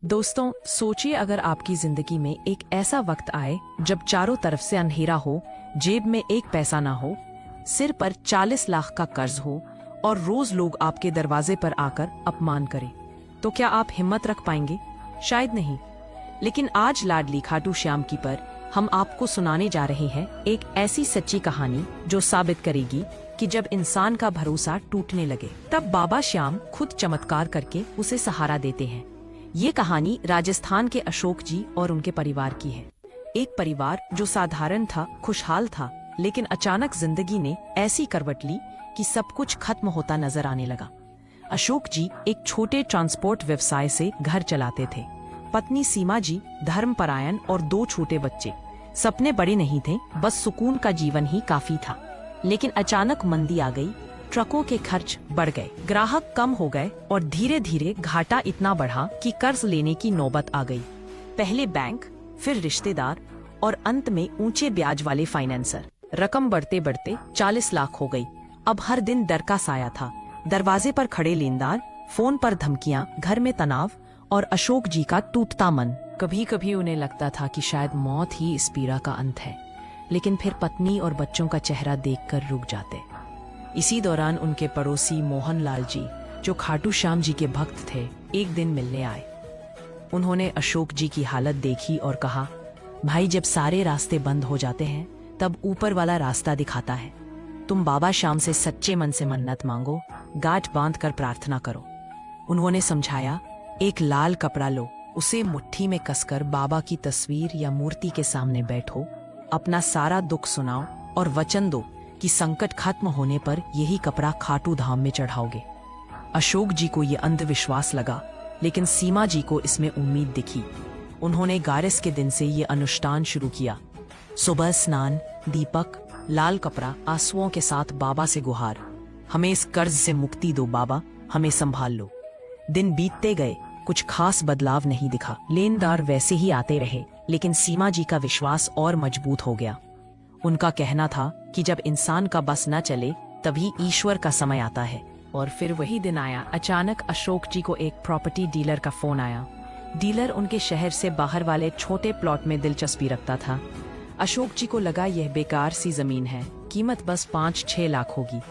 दोस्तों, सोचिए अगर आपकी जिंदगी में एक ऐसा वक्त आए जब चारों तरफ से अंधेरा हो, जेब में एक पैसा ना हो, सिर पर 40 लाख का कर्ज हो और रोज लोग आपके दरवाजे पर आकर अपमान करें, तो क्या आप हिम्मत रख पाएंगे? शायद नहीं। लेकिन आज लाडली खाटू श्याम की पर हम आपको सुनाने जा रहे हैं एक ऐसी सच्ची कहानी जो साबित करेगी कि जब इंसान का भरोसा टूटने लगे तब बाबा श्याम खुद चमत्कार करके उसे सहारा देते हैं। ये कहानी राजस्थान के अशोक जी और उनके परिवार की है। एक परिवार जो साधारण था, खुशहाल था, लेकिन अचानक जिंदगी ने ऐसी करवट ली कि सब कुछ खत्म होता नजर आने लगा। अशोक जी एक छोटे ट्रांसपोर्ट व्यवसाय से घर चलाते थे। पत्नी सीमा जी धर्मपरायण और 2 छोटे बच्चे। सपने बड़े नहीं थे, बस सुकून का जीवन ही काफी था। लेकिन अचानक मंदी आ गई, ट्रकों के खर्च बढ़ गए, ग्राहक कम हो गए और धीरे धीरे घाटा इतना बढ़ा कि कर्ज लेने की नौबत आ गई। पहले बैंक, फिर रिश्तेदार और अंत में ऊंचे ब्याज वाले फाइनेंसर। रकम बढ़ते बढ़ते 40 लाख हो गई। अब हर दिन डर का साया था। दरवाजे पर खड़े लेनदार, फोन पर धमकियां, घर में तनाव और अशोक जी का टूटता मन। कभी कभी उन्हें लगता था कि शायद मौत ही इस पीड़ा का अंत है, लेकिन फिर पत्नी और बच्चों का चेहरा देखकर रुक जाते। इसी दौरान उनके पड़ोसी मोहन लाल जी, जो खाटू श्याम जी के भक्त थे, एक दिन मिलने आए। उन्होंने अशोक जी की हालत देखी और कहा, भाई, जब सारे रास्ते बंद हो जाते हैं तब ऊपर वाला रास्ता दिखाता है। तुम बाबा श्याम से सच्चे मन से मन्नत मांगो, गांठ बांध कर प्रार्थना करो। उन्होंने समझाया, एक लाल कपड़ा लो, उसे मुट्ठी में कसकर बाबा की तस्वीर या मूर्ति के सामने बैठो, अपना सारा दुख सुनाओ और वचन दो कि संकट खत्म होने पर यही कपड़ा खाटू धाम में चढ़ाओगे। अशोक जी को ये अंधविश्वास लगा, लेकिन सीमा जी को इसमें उम्मीद दिखी। उन्होंने गारस के दिन से ये अनुष्ठान शुरू किया। सुबह स्नान, दीपक, लाल कपड़ा, आंसुओं के साथ बाबा से गुहार, हमें इस कर्ज से मुक्ति दो बाबा, हमें संभाल लो। दिन बीतते गए, कुछ खास बदलाव नहीं दिखा। लेनदार वैसे ही आते रहे, लेकिन सीमा जी का विश्वास और मजबूत हो गया। उनका कहना था कि जब इंसान का बस न चले तभी ईश्वर का समय आता है। और फिर वही दिन आया। अचानक अशोक जी को एक प्रॉपर्टी डीलर का फोन आया। डीलर उनके शहर से बाहर वाले छोटे प्लॉट में दिलचस्पी रखता था। अशोक जी को लगा यह बेकार सी जमीन है, कीमत बस 5-6 लाख होगी।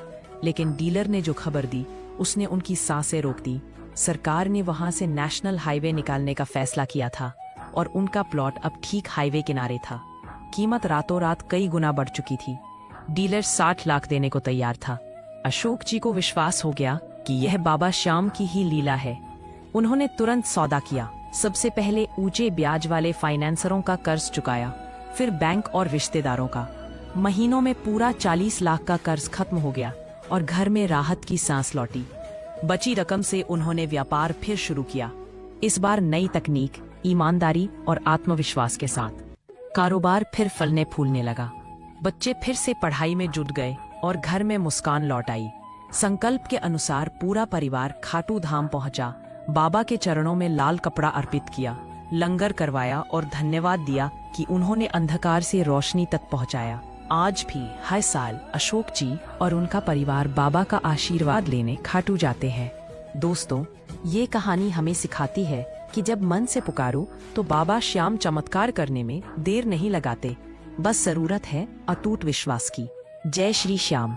लेकिन डीलर ने जो खबर दी उसने उनकी सांसें रोक दी। सरकार ने वहां से नेशनल हाईवे निकालने का फैसला किया था और उनका प्लॉट अब ठीक हाईवे किनारे था। कीमत रातों रात कई गुना बढ़ चुकी थी। डीलर 60 लाख देने को तैयार था। अशोक जी को विश्वास हो गया कि यह बाबा श्याम की ही लीला है। उन्होंने तुरंत सौदा किया। सबसे पहले ऊंचे ब्याज वाले फाइनेंसरों का कर्ज चुकाया, फिर बैंक और रिश्तेदारों का। महीनों में पूरा 40 लाख का कर्ज खत्म हो गया और घर में राहत की सांस लौटी। बची रकम से उन्होंने व्यापार फिर शुरू किया। इस बार नई तकनीक, ईमानदारी और आत्मविश्वास के साथ कारोबार फिर फलने फूलने लगा। बच्चे फिर से पढ़ाई में जुट गए और घर में मुस्कान लौट आई। संकल्प के अनुसार पूरा परिवार खाटू धाम पहुंचा। बाबा के चरणों में लाल कपड़ा अर्पित किया, लंगर करवाया और धन्यवाद दिया कि उन्होंने अंधकार से रोशनी तक पहुंचाया। आज भी हर साल अशोक जी और उनका परिवार बाबा का आशीर्वाद लेने खाटू जाते हैं। दोस्तों, ये कहानी हमें सिखाती है कि जब मन से पुकारो तो बाबा श्याम चमत्कार करने में देर नहीं लगाते। बस जरूरत है अटूट विश्वास की। जय श्री श्याम।